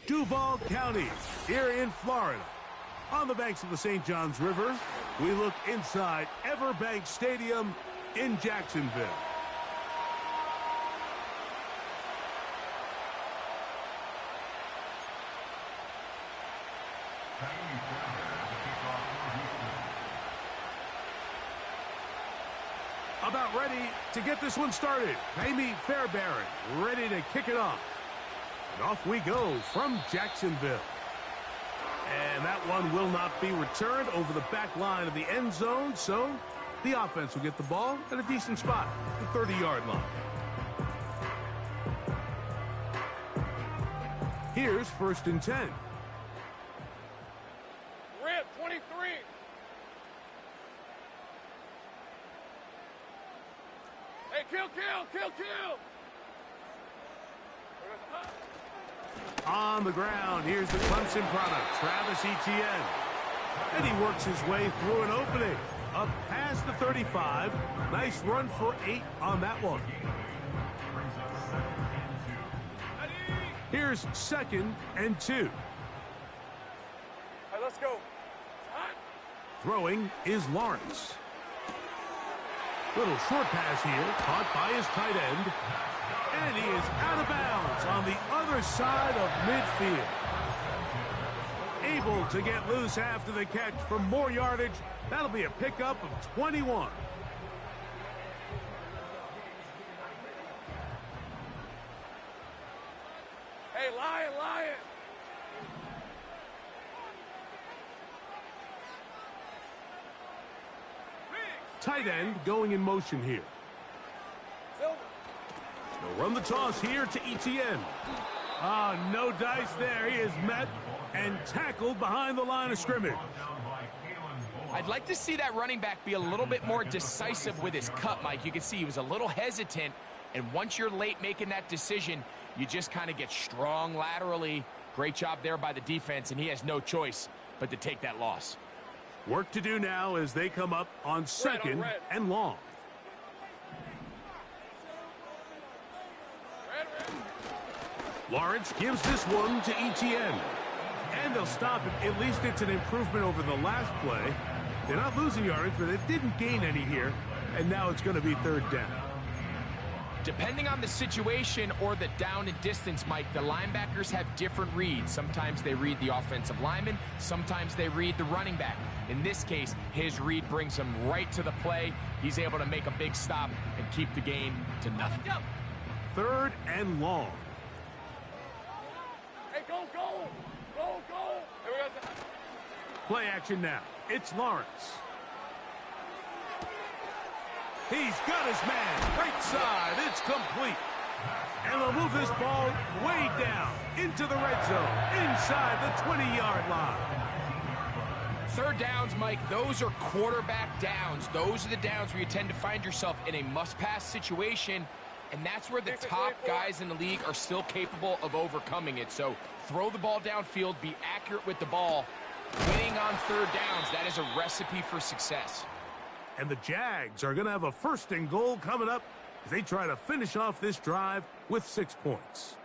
Duval County, here in Florida. On the banks of the St. Johns River, we look inside Everbank Stadium in Jacksonville. About ready to get this one started. Amy Fairbairn ready to kick it off. And off we go from Jacksonville. And that one will not be returned over the back line of the end zone, so the offense will get the ball at a decent spot, the 30-yard line. Here's 1st and 10. Rip, 23. Hey, kill. On the ground, here's the Clemson product, Travis Etienne. And he works his way through an opening. Up past the 35. Nice run for 8 on that one. Here's 2nd and 2. All right, let's go. Throwing is Lawrence. Little short pass here, caught by his tight end. And he is out of bounds on the other side of midfield. Able to get loose after the catch for more yardage. That'll be a pickup of 21. Hey, Lion. Tight end going in motion here. They'll run the toss here to Etienne. No dice there. He is met and tackled behind the line of scrimmage. I'd like to see that running back be a little bit more decisive with his cut, Mike. You can see he was a little hesitant, and once you're late making that decision, you just kind of get strong laterally. Great job there by the defense, and he has no choice but to take that loss. Work to do now as they come up on 2nd and long. Lawrence gives this one to Etienne. And they'll stop it. At least it's an improvement over the last play. They're not losing yardage, but they didn't gain any here. And now it's going to be 3rd down. Depending on the situation or the down and distance, Mike, the linebackers have different reads. Sometimes they read the offensive lineman. Sometimes they read the running back. In this case, his read brings him right to the play. He's able to make a big stop and keep the gain to nothing. 3rd and long. Hey, go. Play action now. It's Lawrence. He's got his man. Right side. It's complete. And they'll move this ball way down into the red zone, inside the 20-yard line. 3rd downs, Mike, those are quarterback downs. Those are the downs where you tend to find yourself in a must-pass situation, and that's where the top guys in the league are still capable of overcoming it. So throw the ball downfield, be accurate with the ball. Winning on 3rd downs, that is a recipe for success. And the Jags are going to have a 1st and goal coming up as they try to finish off this drive with 6 points.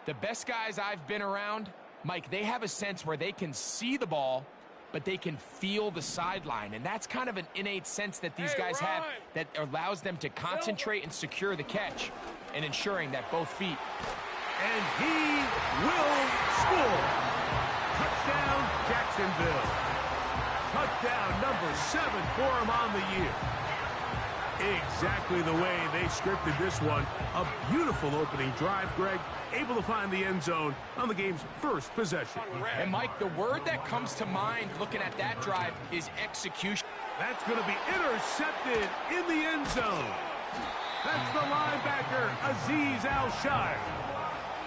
The best guys I've been around, Mike, they have a sense where they can see the ball, but they can feel the sideline. And that's kind of an innate sense that these guys have that allows them to concentrate and secure the catch and ensuring that both feet. And he will score. Touchdown, Jacksonville. Touchdown number 7 for him on the year. Exactly the way they scripted this one. A beautiful opening drive, Greg. Able to find the end zone on the game's 1st possession. And, Mike, the word that comes to mind looking at that drive is execution. That's going to be intercepted in the end zone. That's the linebacker, Azeez Al-Shire.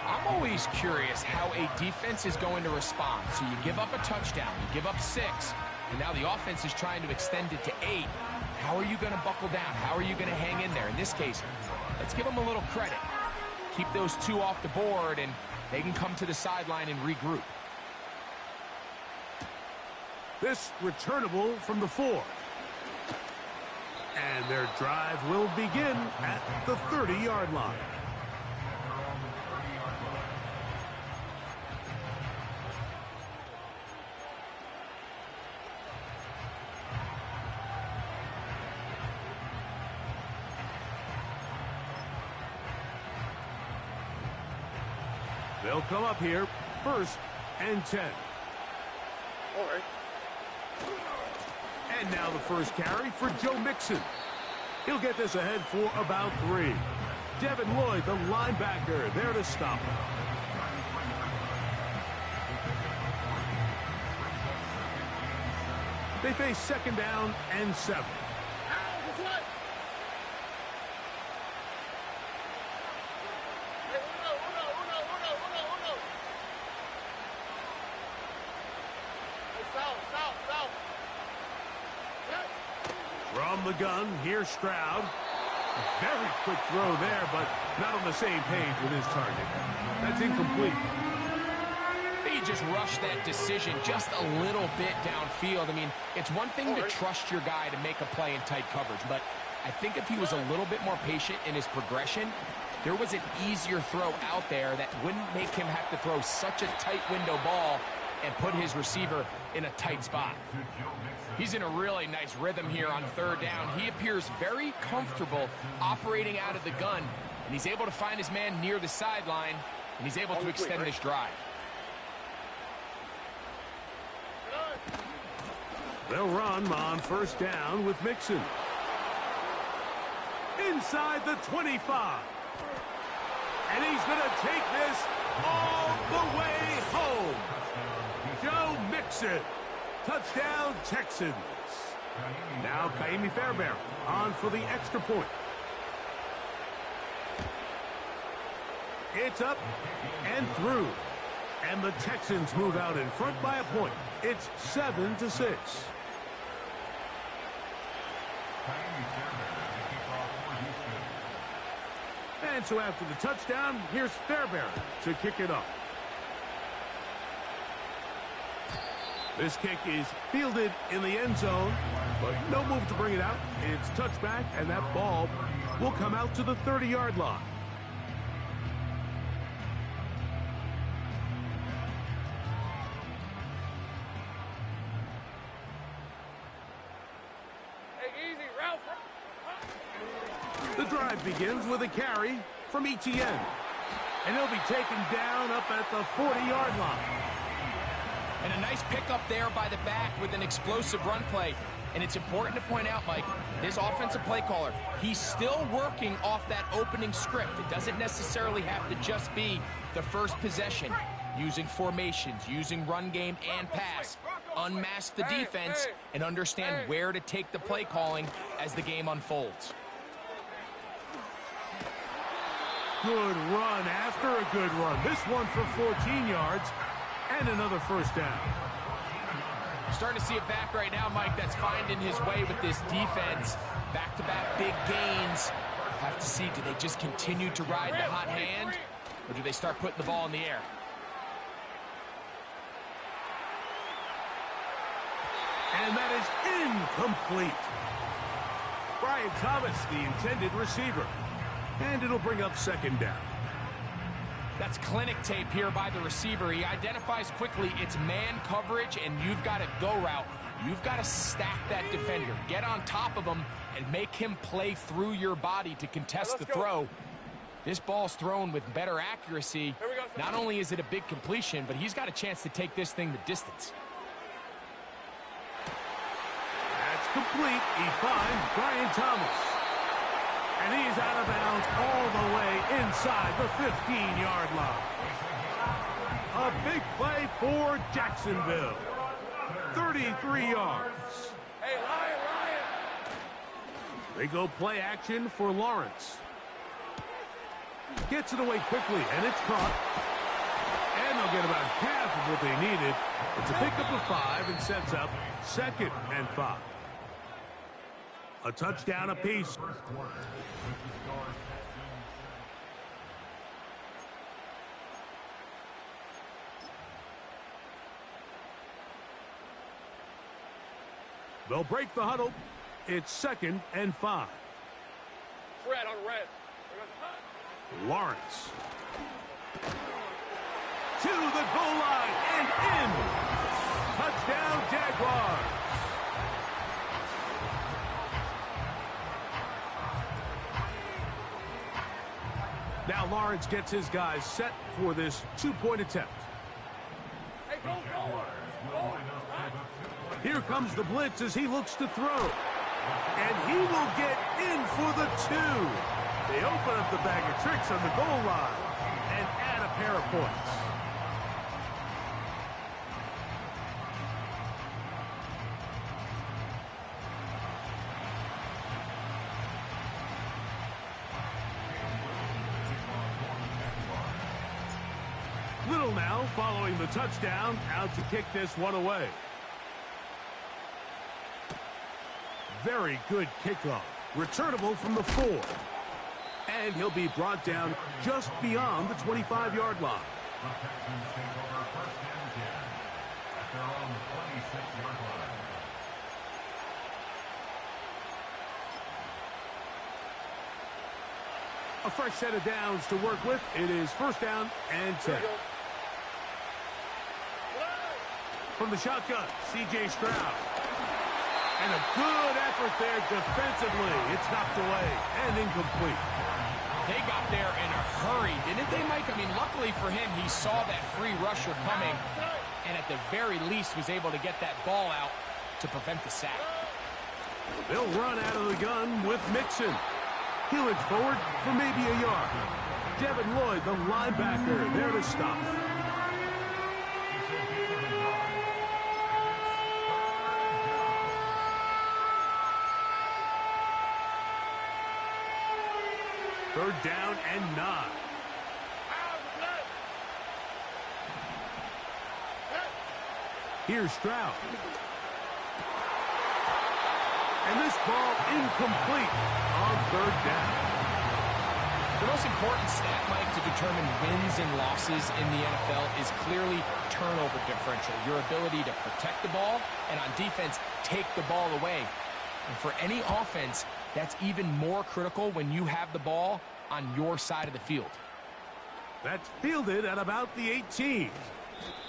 I'm always curious how a defense is going to respond. So you give up a touchdown, you give up 6, and now the offense is trying to extend it to 8. How are you going to buckle down? How are you going to hang in there? In this case, let's give them a little credit. Keep those 2 off the board, and they can come to the sideline and regroup. This returnable from the 4. And their drive will begin at the 30-yard line. They'll come up here, 1st and 10. All right. And now the first carry for Joe Mixon. He'll get this ahead for about 3. Devin Lloyd, the linebacker, there to stop him. They face 2nd down and 7. From the gun, here's Stroud. Very quick throw there, but not on the same page with his target. That's incomplete. He just rushed that decision just a little bit downfield. I mean, it's one thing to trust your guy to make a play in tight coverage, but I think if he was a little bit more patient in his progression, there was an easier throw out there that wouldn't make him have to throw such a tight window ball and put his receiver in a tight spot. He's in a really nice rhythm here on 3rd down. He appears very comfortable operating out of the gun, and he's able to find his man near the sideline, and he's able to extend this drive. They'll run on 1st down with Mixon. Inside the 25. And he's going to take this all the way home. Joe Mixon. Touchdown, Texans. Now Kaimi Fairbairn on for the extra point. It's up and through. And the Texans move out in front by a point. It's 7-6. And so after the touchdown, here's Fairbairn to kick it off. This kick is fielded in the end zone, but no move to bring it out. It's touchback, and that ball will come out to the 30-yard line. Hey, easy, Ralph. The drive begins with a carry from Etienne, and he'll be taken down up at the 40-yard line. And a nice pickup there by the back with an explosive run play. And it's important to point out, Mike, this offensive play caller, he's still working off that opening script. It doesn't necessarily have to just be the first possession. Using formations, using run game and pass. Unmask the defense and understand where to take the play calling as the game unfolds. Good run after a good run. This one for 14 yards. And another 1st down. Starting to see it back right now, Mike, that's finding his way with this defense. Back-to-back big gains. Have to see, do they just continue to ride the hot hand, or do they start putting the ball in the air? And that is incomplete. Brian Thomas, the intended receiver. And it'll bring up 2nd down. That's clinic tape here by the receiver. He identifies quickly it's man coverage, and you've got a go route. You've got to stack that defender. Get on top of him and make him play through your body to contest the throw. This ball's thrown with better accuracy. Not only is it a big completion, but he's got a chance to take this thing the distance. That's complete. He finds Brian Thomas. And he's out of bounds all the way inside the 15-yard line. A big play for Jacksonville. 33 yards. Hey, Lion. They go play action for Lawrence. Gets it away quickly, and it's caught. And they'll get about half of what they needed. It's a pickup of 5 and sets up 2nd and 5. A touchdown apiece. They'll break the huddle. It's 2nd and 5. Red on red. Lawrence. To the goal line and in. Touchdown, Jaguars. Now Lawrence gets his guys set for this two-point attempt. Hey, go, go. Go. Here comes the blitz as he looks to throw. And he will get in for the two. They open up the bag of tricks on the goal line and add a pair of points. Little now following the touchdown, out to kick this one away. Very good kickoff. Returnable from the 4. And he'll be brought down just beyond the 25-yard line. A fresh set of downs to work with. It is first down and 10. From the shotgun, C.J. Stroud. And a good effort there defensively. It's knocked away and incomplete. They got there in a hurry, didn't they, Mike? I mean, luckily for him, he saw that free rusher coming and at the very least was able to get that ball out to prevent the sack. They'll run out of the gun with Mixon. He'll inch forward for maybe a yard. Devin Lloyd, the linebacker, there to stop. Third down and 9. Here's Stroud. And this ball incomplete on third down. The most important stat, Mike, to determine wins and losses in the NFL is clearly turnover differential. Your ability to protect the ball and on defense, take the ball away. And for any offense, that's even more critical when you have the ball on your side of the field. That's fielded at about the 18.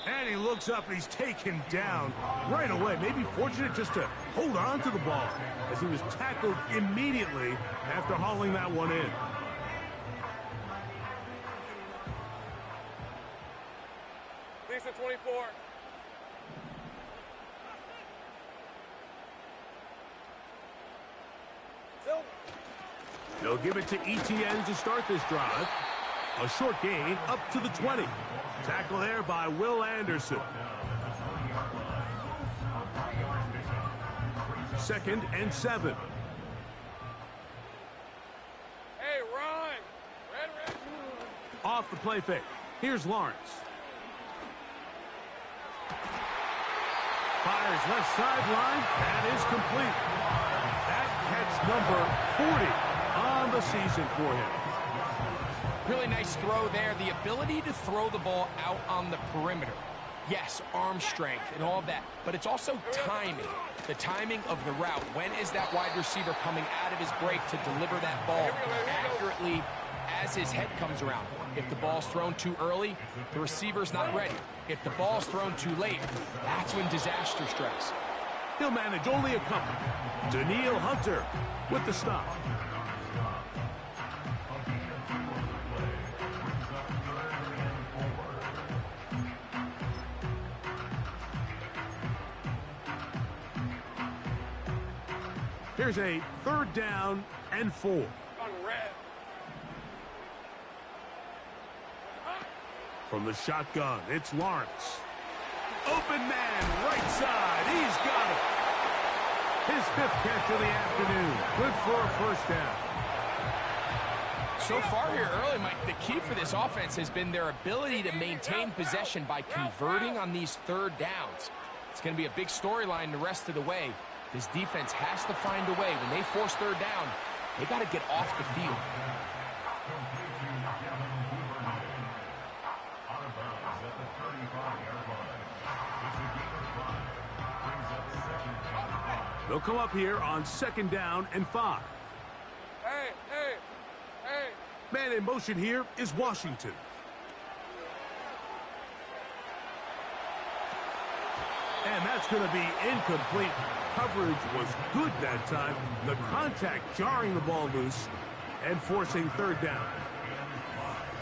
And he looks up and he's taken down right away. Maybe fortunate just to hold on to the ball as he was tackled immediately after hauling that one in. Lisa 24. They'll give it to ETN to start this drive. A short gain up to the 20. Tackle there by Will Anderson. Second and 7. Hey, Ron. Red. Off the play fake. Here's Lawrence. Fires left sideline. That is complete. That catch number 40 on the season for him. Really nice throw there. The ability to throw the ball out on the perimeter. Yes, arm strength and all of that, but it's also timing. The timing of the route. When is that wide receiver coming out of his break to deliver that ball accurately as his head comes around? If the ball's thrown too early, the receiver's not ready. If the ball's thrown too late, that's when disaster strikes. He'll manage only a couple. Danielle Hunter with the stop. Here's a third down and 4. On red. From the shotgun, it's Lawrence. Open man, right side. He's got it. His 5th catch of the afternoon. Good for a first down. So far here early, Mike, the key for this offense has been their ability to maintain possession by converting on these third downs. It's going to be a big storyline the rest of the way. This defense has to find a way. When they force third down, they got to get off the field. They'll come up here on second down and 5. Hey. Man in motion here is Washington. And that's going to be incomplete. Coverage was good that time. The contact jarring the ball loose and forcing third down.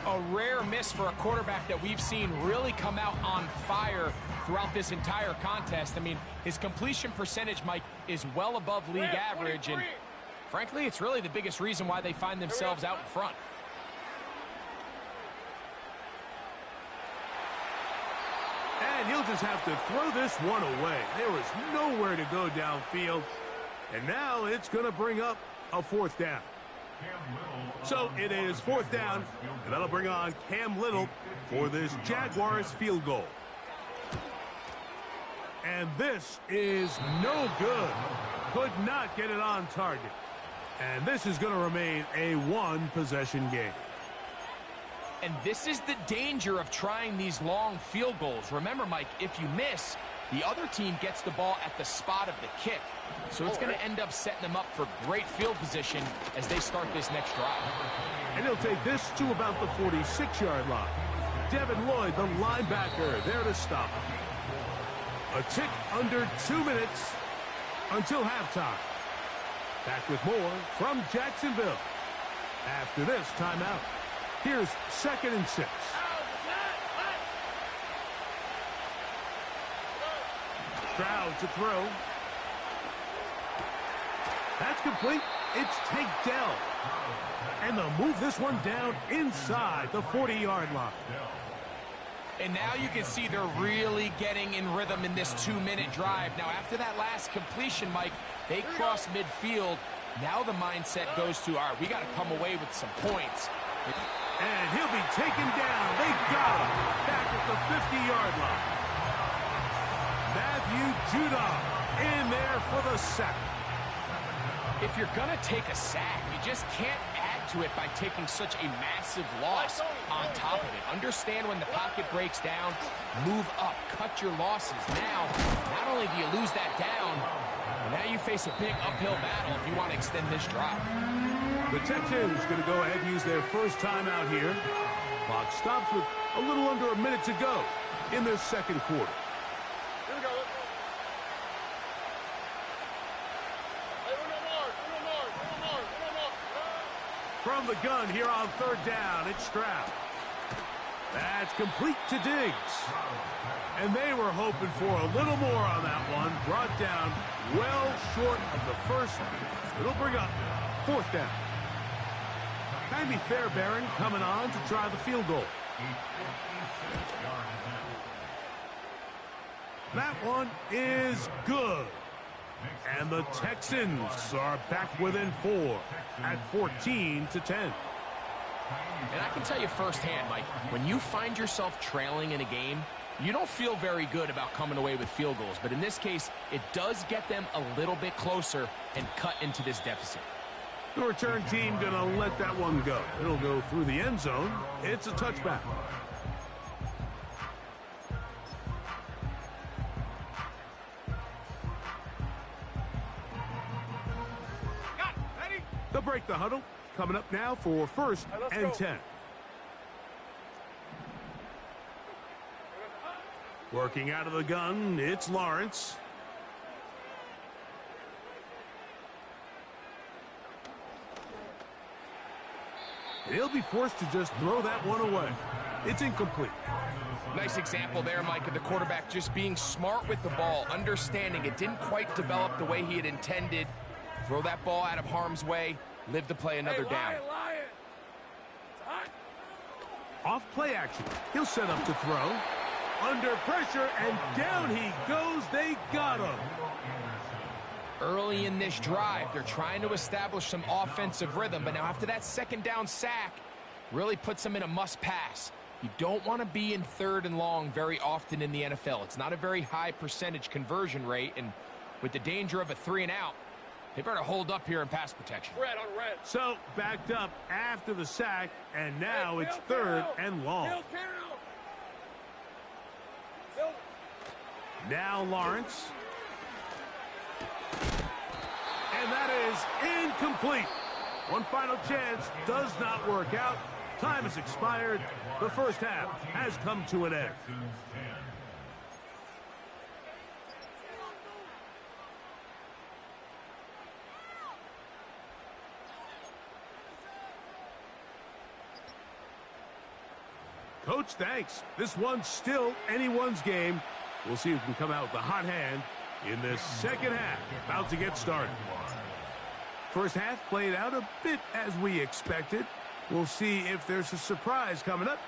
A rare miss for a quarterback that we've seen really come out on fire throughout this entire contest. I mean, his completion percentage, Mike, is well above league average, and frankly, it's really the biggest reason why they find themselves out in front. And he'll just have to throw this one away. There was nowhere to go downfield. And now it's going to bring up a 4th down. So it is 4th down, and that'll bring on Cam Little for this Jaguars field goal. And this is no good. Could not get it on target. And this is going to remain a 1-possession game. And this is the danger of trying these long field goals. Remember, Mike, if you miss, the other team gets the ball at the spot of the kick. So it's going to end up setting them up for great field position as they start this next drive. And he'll take this to about the 46-yard line. Devin Lloyd, the linebacker, there to stop. A tick under 2 minutes until halftime. Back with more from Jacksonville. After this timeout, here's 2nd and 6. Stroud to throw. That's complete. It's Tank Dell. And they'll move this one down inside the 40-yard line. And now you can see they're really getting in rhythm in this 2-minute drive. Now, after that last completion, Mike, they cross midfield. Now the mindset goes to, all right, we got to come away with some points. And he'll be taken down. They got him back at the 50-yard line. Matthew Judon in there for the sack. If you're going to take a sack, you just can't add to it by taking such a massive loss on top of it. Understand when the pocket breaks down, move up, cut your losses. Now, not only do you lose that down, but now you face a big uphill battle if you want to extend this drive. The Texans going to go ahead and use their first timeout here. Clock stops with a little under a minute to go in this 2nd quarter. Here we go. Let's go. Hey, one more. From the gun here on 3rd down, it's Stroud. That's complete to Diggs. And they were hoping for a little more on that one. Brought down well short of the first. It'll bring up 4th down. Jaime Fairbairn coming on to try the field goal. That one is good. And the Texans are back within 4 at 14-10. And I can tell you firsthand, Mike, when you find yourself trailing in a game, you don't feel very good about coming away with field goals. But in this case, it does get them a little bit closer and cut into this deficit. The return team going to let that one go. It'll go through the end zone. It's a touchback. They'll break the huddle. Coming up now for 1st and 10. Working out of the gun, it's Lawrence. He'll be forced to just throw that one away. It's incomplete. Nice example there, Mike, of the quarterback just being smart with the ball, understanding it didn't quite develop the way he had intended. Throw that ball out of harm's way, live to play another down. Lion. It's hot. Off play action. He'll set up to throw. Under pressure, and down he goes. They got him. Early in this drive, they're trying to establish some offensive rhythm, but now after that 2nd down sack, really puts them in a must-pass. You don't want to be in 3rd and long very often in the NFL. It's not a very high percentage conversion rate, and with the danger of a 3-and-out, they better hold up here in pass protection. Red on red. So, backed up after the sack, and now it's 3rd and long. Now Lawrence. And that is incomplete. One final chance does not work out. Time has expired. The first half has come to an end. Coach, thanks. This one's still anyone's game. We'll see who can come out with the hot hand in this second half. About to get started. First half played out a bit as we expected. We'll see if there's a surprise coming up.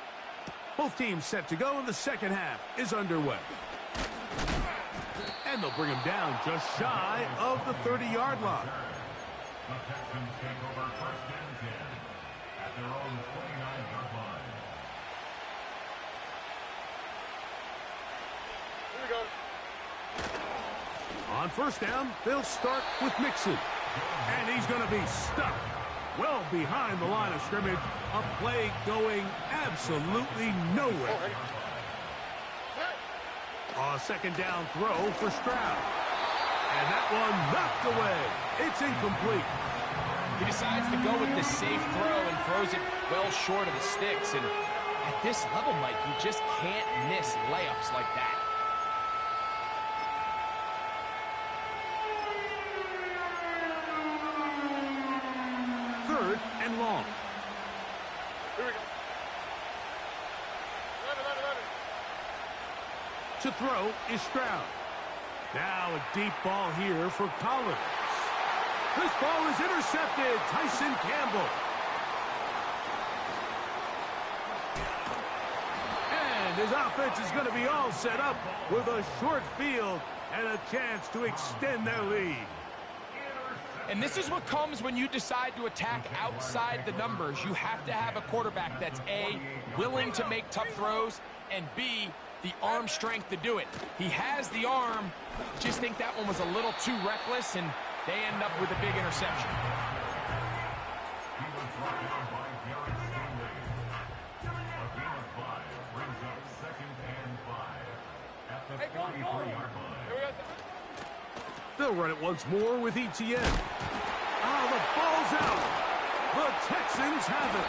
Both teams set to go, and the second half is underway. And they'll bring him down just shy of the 30-yard line. The Texans take over first and 10 at their own 29-yard line. Here we go. On first down, they'll start with Mixon. And he's going to be stuck well behind the line of scrimmage. A play going absolutely nowhere. A second down throw for Stroud. And that one knocked away. It's incomplete. He decides to go with the safe throw and throws it well short of the sticks. And at this level, Mike, you just can't miss layups like that. Third and long. Here we go. Let it. To throw is Stroud. Now a deep ball here for Collins. This ball is intercepted. Tyson Campbell. And his offense is going to be all set up with a short field and a chance to extend their lead. And this is what comes when you decide to attack outside the numbers. You have to have a quarterback that's A, willing to make tough throws, and B, the arm strength to do it. He has the arm. Just think that one was a little too reckless, and they end up with a big interception. He was brought down by Garrett Stanley. A gain of 5 brings up second and 5 at the 43-yard line. Here we go. They'll run it once more with ETN. Oh, the ball's out. The Texans have it.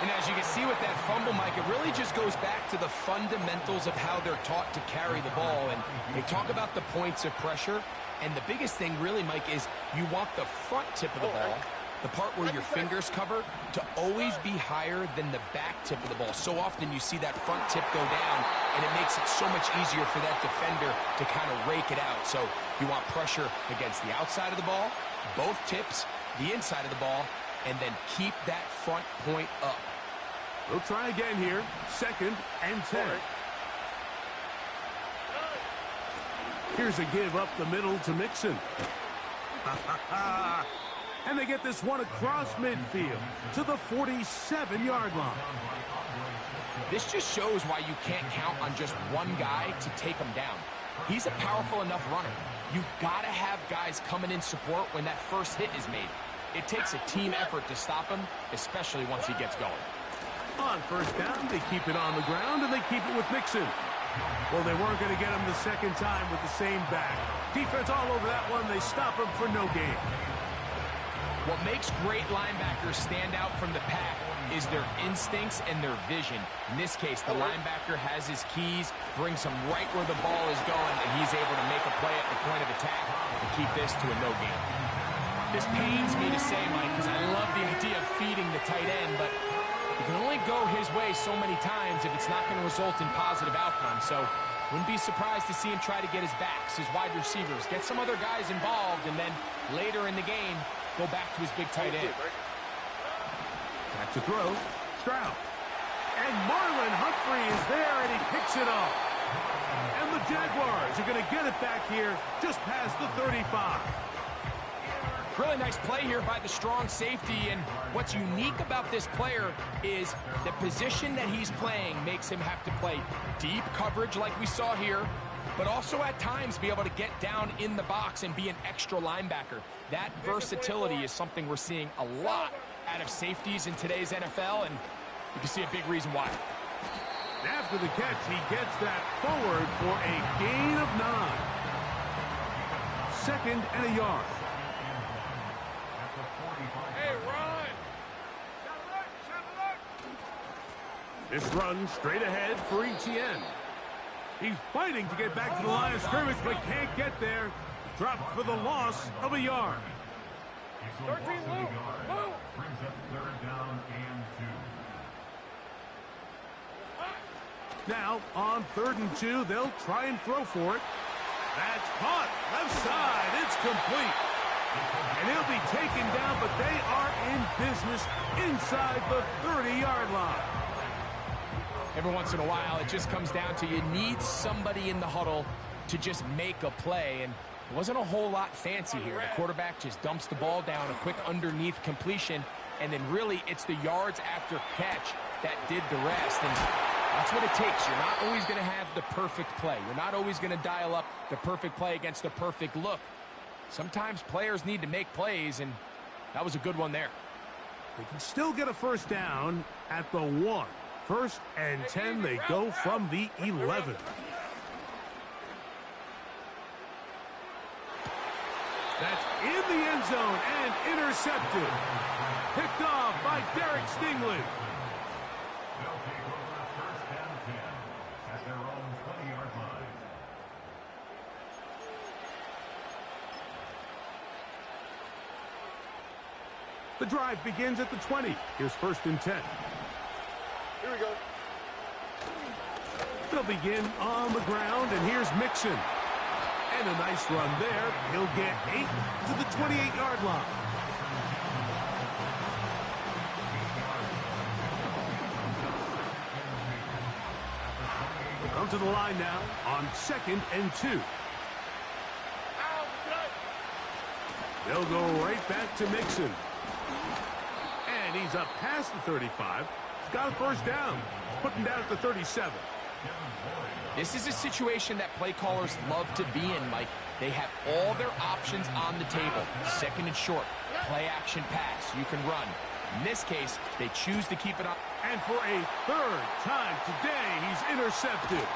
And as you can see with that fumble, Mike, it really just goes back to the fundamentals of how they're taught to carry the ball. And they talk about the points of pressure. And the biggest thing really, Mike, is you want the front tip of the ball, the part where your fingers cover, to always be higher than the back tip of the ball. So often you see that front tip go down, and it makes it so much easier for that defender to kind of rake it out. So you want pressure against the outside of the ball, both tips, the inside of the ball, and then keep that front point up. We'll try again here. Second and 10. Here's a give up the middle to Mixon. And they get this one across midfield to the 47-yard line. This just shows why you can't count on just one guy to take him down. He's a powerful enough runner. You got to have guys coming in support when that first hit is made. It takes a team effort to stop him, especially once he gets going. On first down, they keep it on the ground, and they keep it with Mixon. Well, they weren't going to get him the second time with the same back. Defense all over that one. They stop him for no gain. What makes great linebackers stand out from the pack is their instincts and their vision. In this case, the linebacker has his keys, brings him right where the ball is going, and he's able to make a play at the point of attack and keep this to a no gain. This pains me to say, Mike, because I love the idea of feeding the tight end, but you can only go his way so many times if it's not going to result in positive outcomes. So wouldn't be surprised to see him try to get his backs, his wide receivers, get some other guys involved, and then later in the game, go back to his big tight end. Back to throw. Stroud. And Marlon Humphrey is there, and he picks it up. And the Jaguars are going to get it back here just past the 35. Really nice play here by the strong safety, and what's unique about this player is the position that he's playing makes him have to play deep coverage like we saw here, but also at times be able to get down in the box and be an extra linebacker. That versatility is something we're seeing a lot out of safeties in today's NFL, and you can see a big reason why. After the catch, he gets that forward for a gain of 9. Second and a yard. Hey, run! This run straight ahead for ETN. He's fighting to get back to the line of scrimmage, but can't get there. Dropped for the loss of a yard. 13, move! Brings up third down and 2. Now, on 3rd and 2, they'll try and throw for it. That's caught. Left side. It's complete. And he'll be taken down, but they are in business inside the 30-yard line. Every once in a while, it just comes down to you need somebody in the huddle to just make a play. And it wasn't a whole lot fancy here. The quarterback just dumps the ball down, a quick underneath completion, and then really it's the yards after catch that did the rest. And that's what it takes. You're not always going to have the perfect play. You're not always going to dial up the perfect play against the perfect look. Sometimes players need to make plays, and that was a good one there. They can still get a first down at the 1. 1st and 10, they go from the 11. That's in the end zone and intercepted. Picked off by Derek Stingley. They'll take over 1st and 10 at their own 20-yard line. The drive begins at the 20. Here's 1st and 10. Here we go. They'll begin on the ground, and here's Mixon. And a nice run there. He'll get 8 to the 28-yard line. They come to the line now on 2nd and 2. They'll go right back to Mixon. And he's up past the 35. He's got a first down. He's putting down at the 37. This is a situation that play callers love to be in, Mike. They have all their options on the table. 2nd and short, play action pass. You can run. In this case, they choose to keep it on. And for a 3rd time today, he's intercepted.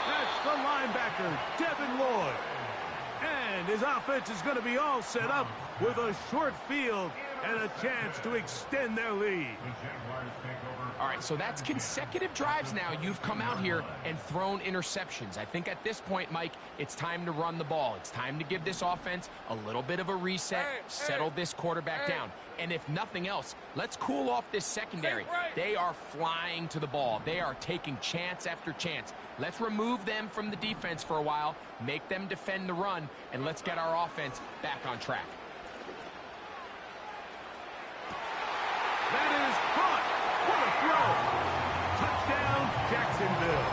That's the linebacker, Devin Lloyd. And his offense is going to be all set up with a short field and a chance to extend their lead. All right, so that's consecutive drives now. You've come out here and thrown interceptions. I think at this point, Mike, it's time to run the ball. It's time to give this offense a little bit of a reset, settle this quarterback down. And if nothing else, let's cool off this secondary. They are flying to the ball. They are taking chance after chance. Let's remove them from the defense for a while, make them defend the run, and let's get our offense back on track. That is caught. What a throw. Touchdown, Jacksonville.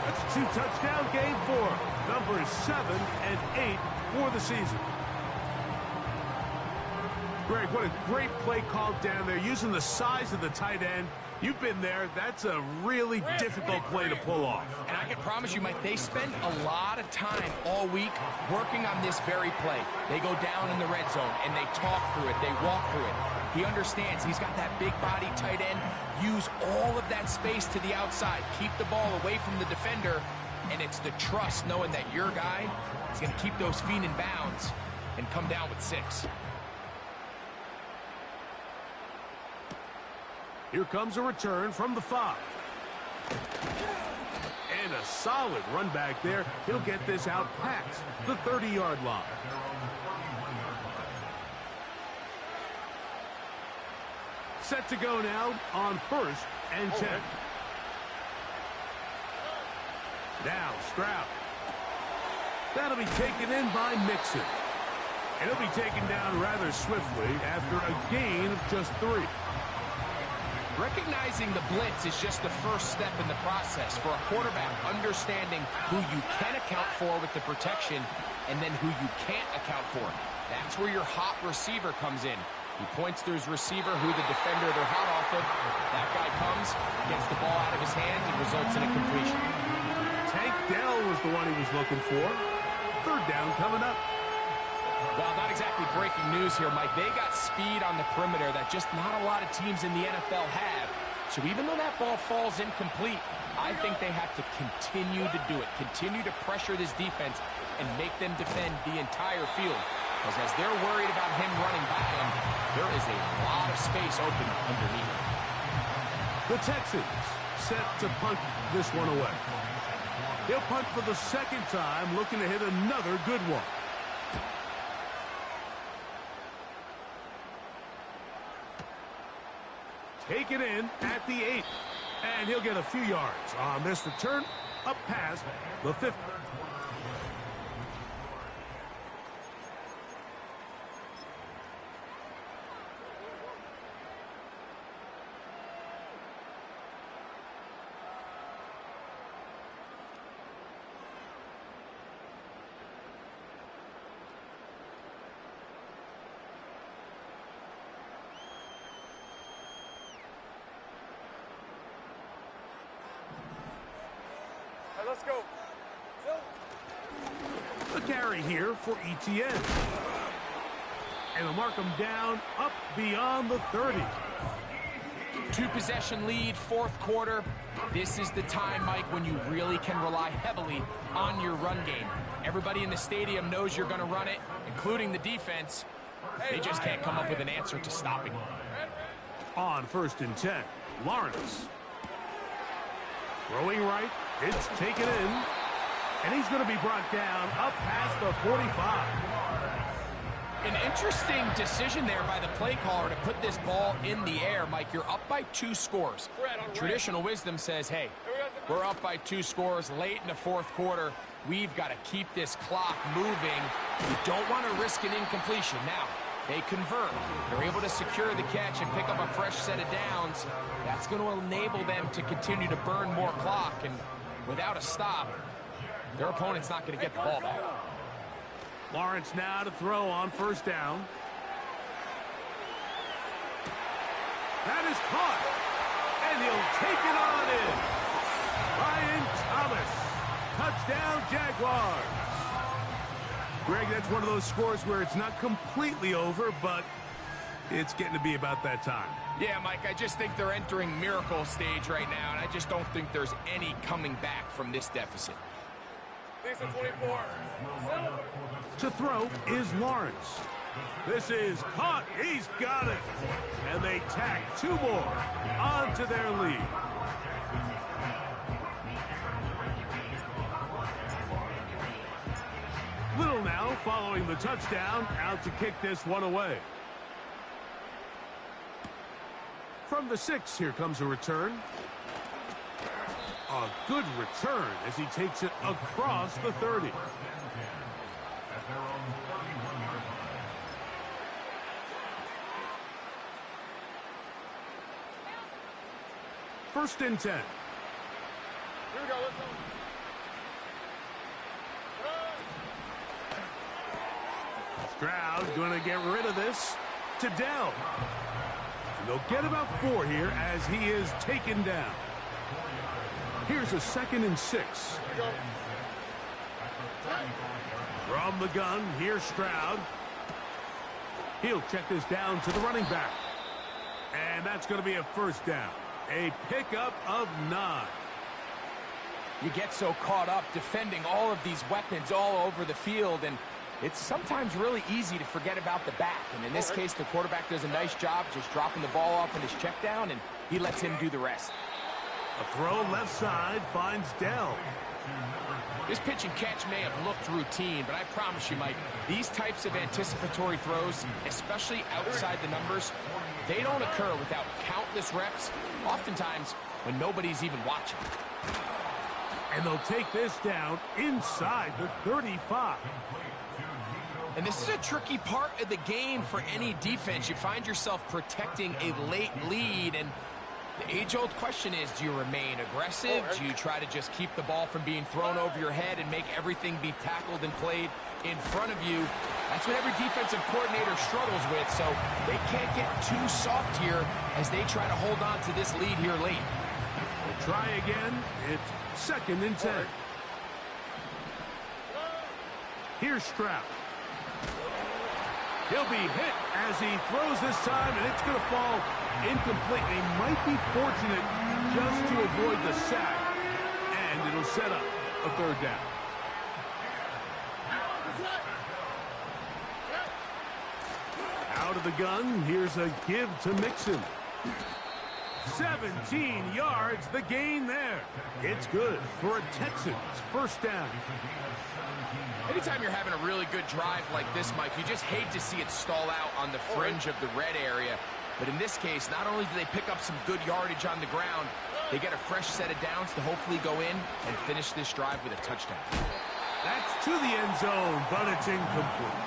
That's a 2-touchdown game for numbers 7 and 8 for the season. Greg, what a great play called down there, using the size of the tight end. You've been there. That's a really difficult play to pull off. And I can promise you, Mike, they spend a lot of time all week working on this very play. They go down in the red zone, and they talk through it. They walk through it. He understands he's got that big body tight end. Use all of that space to the outside. Keep the ball away from the defender. And it's the trust knowing that your guy is going to keep those feet in bounds and come down with 6. Here comes a return from the 5. And a solid run back there. He'll get this out past the 30-yard line. Set to go now on 1st and 10. Now Stroud. That'll be taken in by Mixon. And he'll be taken down rather swiftly after a gain of just 3. Recognizing the blitz is just the first step in the process for a quarterback, understanding who you can account for with the protection and then who you can't account for. That's where your hot receiver comes in. He points to his receiver, who the defender they're hot off of. That guy comes, gets the ball out of his hand, and results in a completion. Tank Dell was the one he was looking for. 3rd down coming up. Well, not exactly breaking news here, Mike. They got speed on the perimeter that just not a lot of teams in the NFL have. So even though that ball falls incomplete, I think they have to continue to do it. Continue to pressure this defense and make them defend the entire field. Because as they're worried about him running by them, there is a lot of space open underneath. The Texans set to punt this one away. He'll punt for the 2nd time, looking to hit another good one. Take it in at the 8. And he'll get a few yards on this return up past the 50. Let's go. The carry here for ETN. And they'll mark him down up beyond the 30. 2-possession lead, fourth quarter. This is the time, Mike, when you really can rely heavily on your run game. Everybody in the stadium knows you're going to run it, including the defense. They just can't come up with an answer to stopping it. On 1st and 10, Lawrence. Throwing right, it's taken in, and he's going to be brought down up past the 45. An interesting decision there by the play caller to put this ball in the air. Mike, you're up by 2 scores. Traditional wisdom says, hey, we're up by 2 scores late in the fourth quarter. We've got to keep this clock moving. You don't want to risk an incompletion. Now, they convert. They're able to secure the catch and pick up a fresh set of downs. That's going to enable them to continue to burn more clock. And without a stop, their opponent's not going to get the ball back. Lawrence now to throw on 1st down. That is caught. And he'll take it on in. Ryan Thomas. Touchdown, Jaguars. Greg, that's one of those scores where it's not completely over, but it's getting to be about that time. Yeah, Mike, I just think they're entering miracle stage right now, and I just don't think there's any coming back from this deficit. Lisa 24. To throw is Lawrence. This is caught. He's got it. And they tack 2 more onto their lead. Little now following the touchdown, out to kick this one away. From the 6, here comes a return. A good return as he takes it across the 30. First and 10. Here we go. Let's go. Stroud going to get rid of this to Dell. And they'll get about 4 here as he is taken down. Here's a 2nd and 6. From the gun, here's Stroud. He'll check this down to the running back. And that's going to be a 1st down. A pickup of 9. You get so caught up defending all of these weapons all over the field, and it's sometimes really easy to forget about the back. And in this case, the quarterback does a nice job just dropping the ball off in his check down, and he lets him do the rest. A throw left side finds Dell. This pitch and catch may have looked routine, but I promise you, Mike, these types of anticipatory throws, especially outside the numbers, they don't occur without countless reps, oftentimes when nobody's even watching. And they'll take this down inside the 35. And this is a tricky part of the game for any defense. You find yourself protecting a late lead, and the age-old question is, do you remain aggressive? Do you try to just keep the ball from being thrown over your head and make everything be tackled and played in front of you? That's what every defensive coordinator struggles with, so they can't get too soft here as they try to hold on to this lead here late. We'll try again. It's 2nd and 10. Here's Stroud. He'll be hit as he throws this time, and it's going to fall incomplete. He might be fortunate just to avoid the sack, and it'll set up a 3rd down. Out of the gun, here's a give to Mixon. 17 yards, the gain there. It's good for a Texans 1st down. Anytime you're having a really good drive like this, Mike, you just hate to see it stall out on the fringe of the red area. But in this case, not only do they pick up some good yardage on the ground, They get a fresh set of downs to hopefully go in and finish this drive with a touchdown. That's to the end zone, but it's incomplete.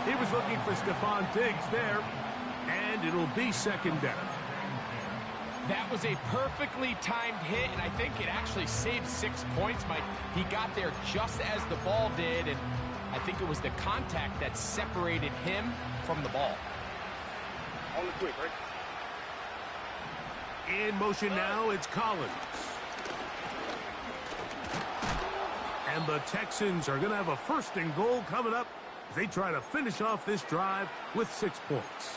He was looking for Stephon Diggs there, and it'll be second down. That was a perfectly timed hit, and I think it actually saved 6 points, Mike. He got there just as the ball did, and I think it was the contact that separated him from the ball. On the quick, right? In motion now, it's Collins. And the Texans are going to have a first and goal coming up as they try to finish off this drive with 6 points.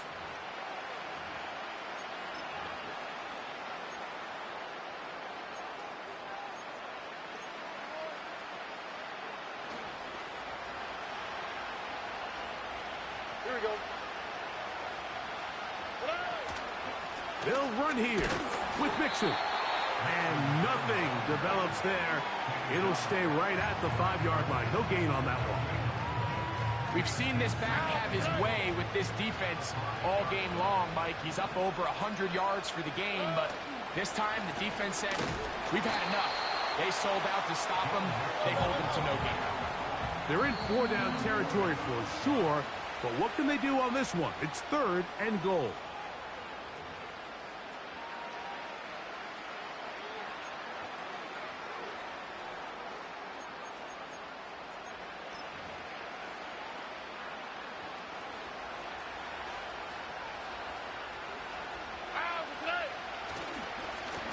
Here we go. They'll run here with Mixon. And nothing develops there. It'll stay right at the 5-yard line. No gain on that one. We've seen this back have his way with this defense all game long, Mike. He's up over 100 yards for the game, but this time the defense said, we've had enough. They sold out to stop him. They hold him to no gain. They're in 4-down territory for sure, but what can they do on this one? It's 3rd and goal.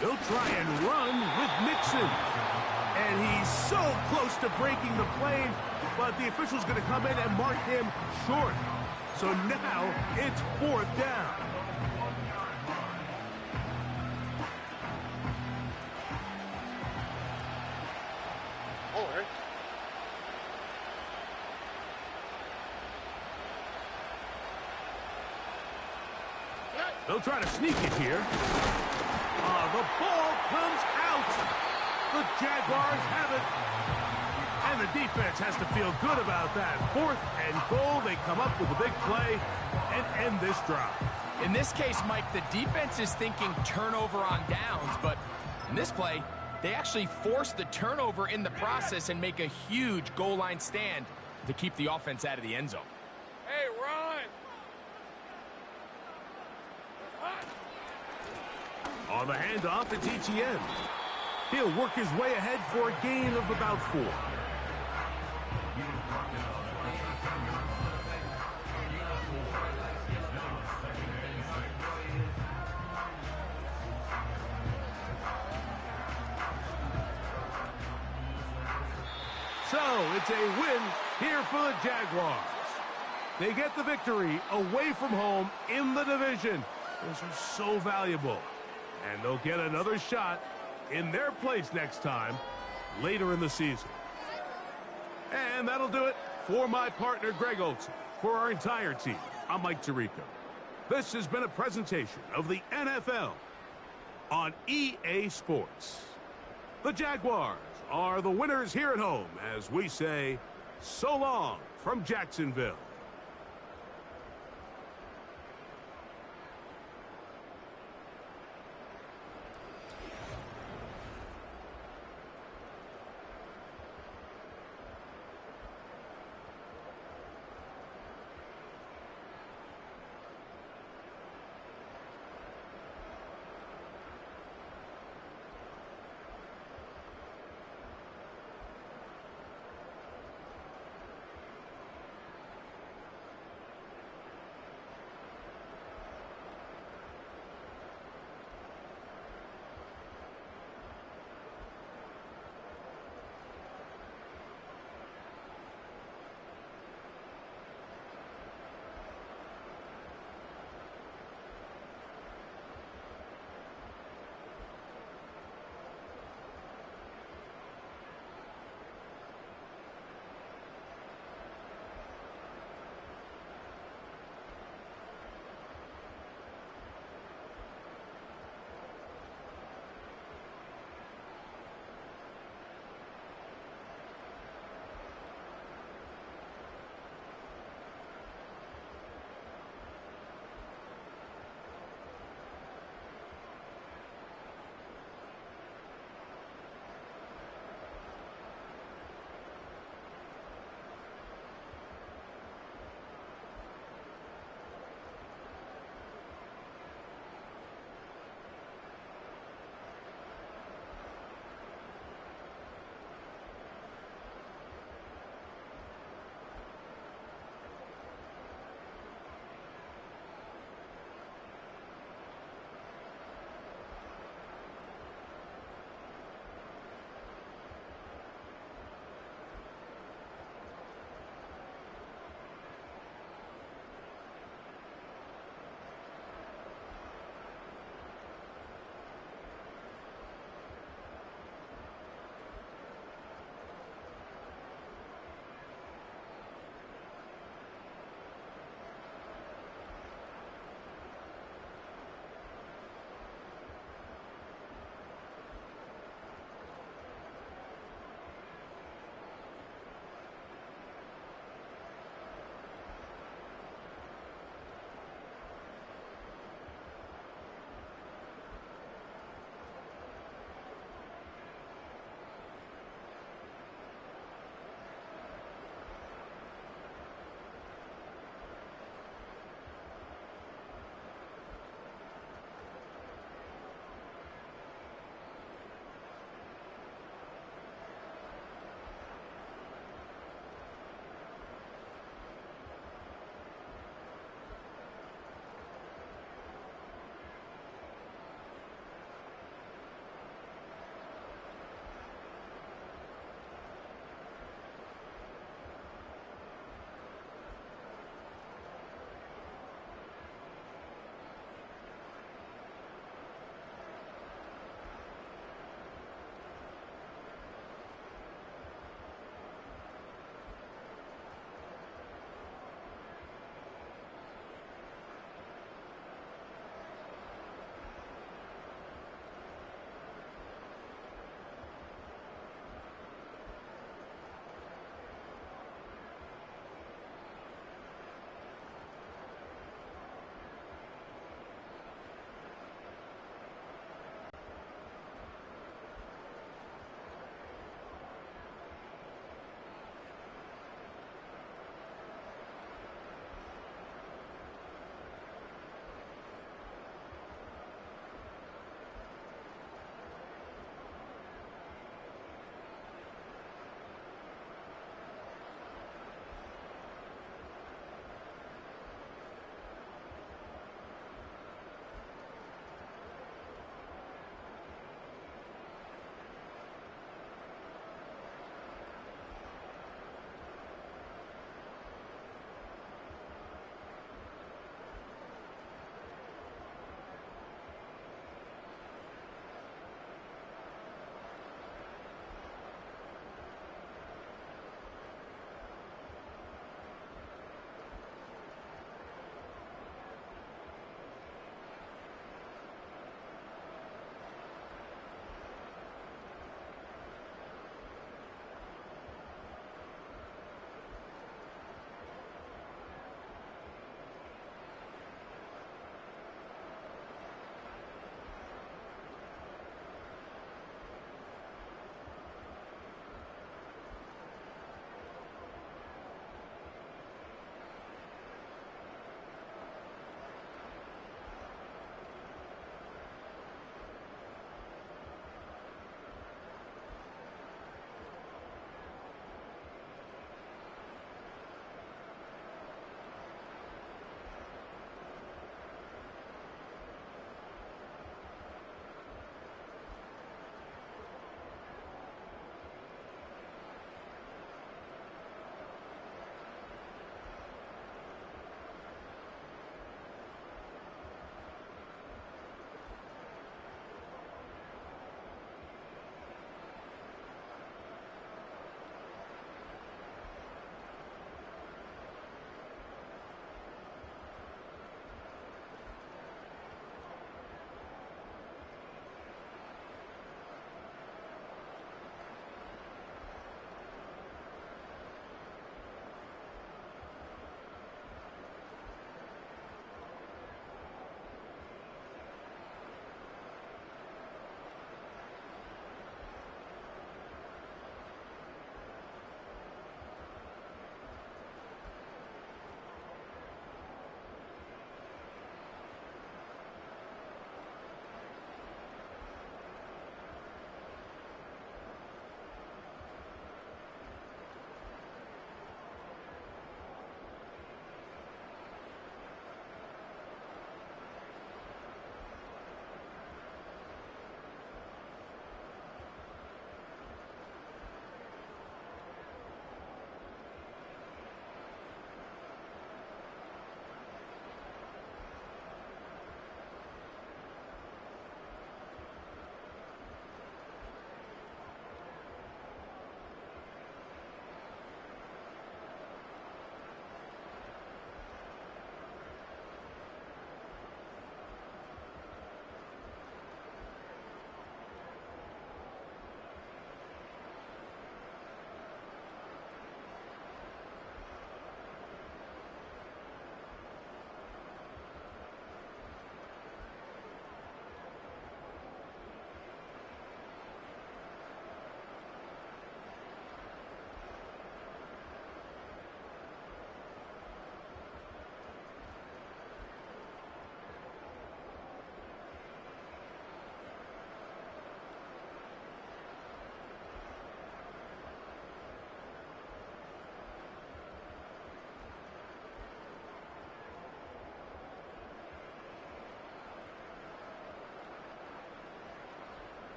They'll try and run with Mixon. And he's so close to breaking the plane, but the official's going to come in and mark him short. So now it's 4th down. Oh, right. They'll try to sneak it here. The ball comes out. The Jaguars have it. And the defense has to feel good about that. 4th and goal. They come up with a big play and end this drive. In this case, Mike, the defense is thinking turnover on downs, but in this play, they actually force the turnover in the process and make a huge goal line stand to keep the offense out of the end zone. Hey, run! On the handoff, it's Etienne. He'll work his way ahead for a gain of about 4. So, it's a win here for the Jaguars. They get the victory away from home in the division. Those are so valuable. And they'll get another shot in their place next time, later in the season. And that'll do it for my partner, Greg Olson. For our entire team, I'm Mike Tirico. This has been a presentation of the NFL on EA Sports. The Jaguars are the winners here at home as we say so long from Jacksonville.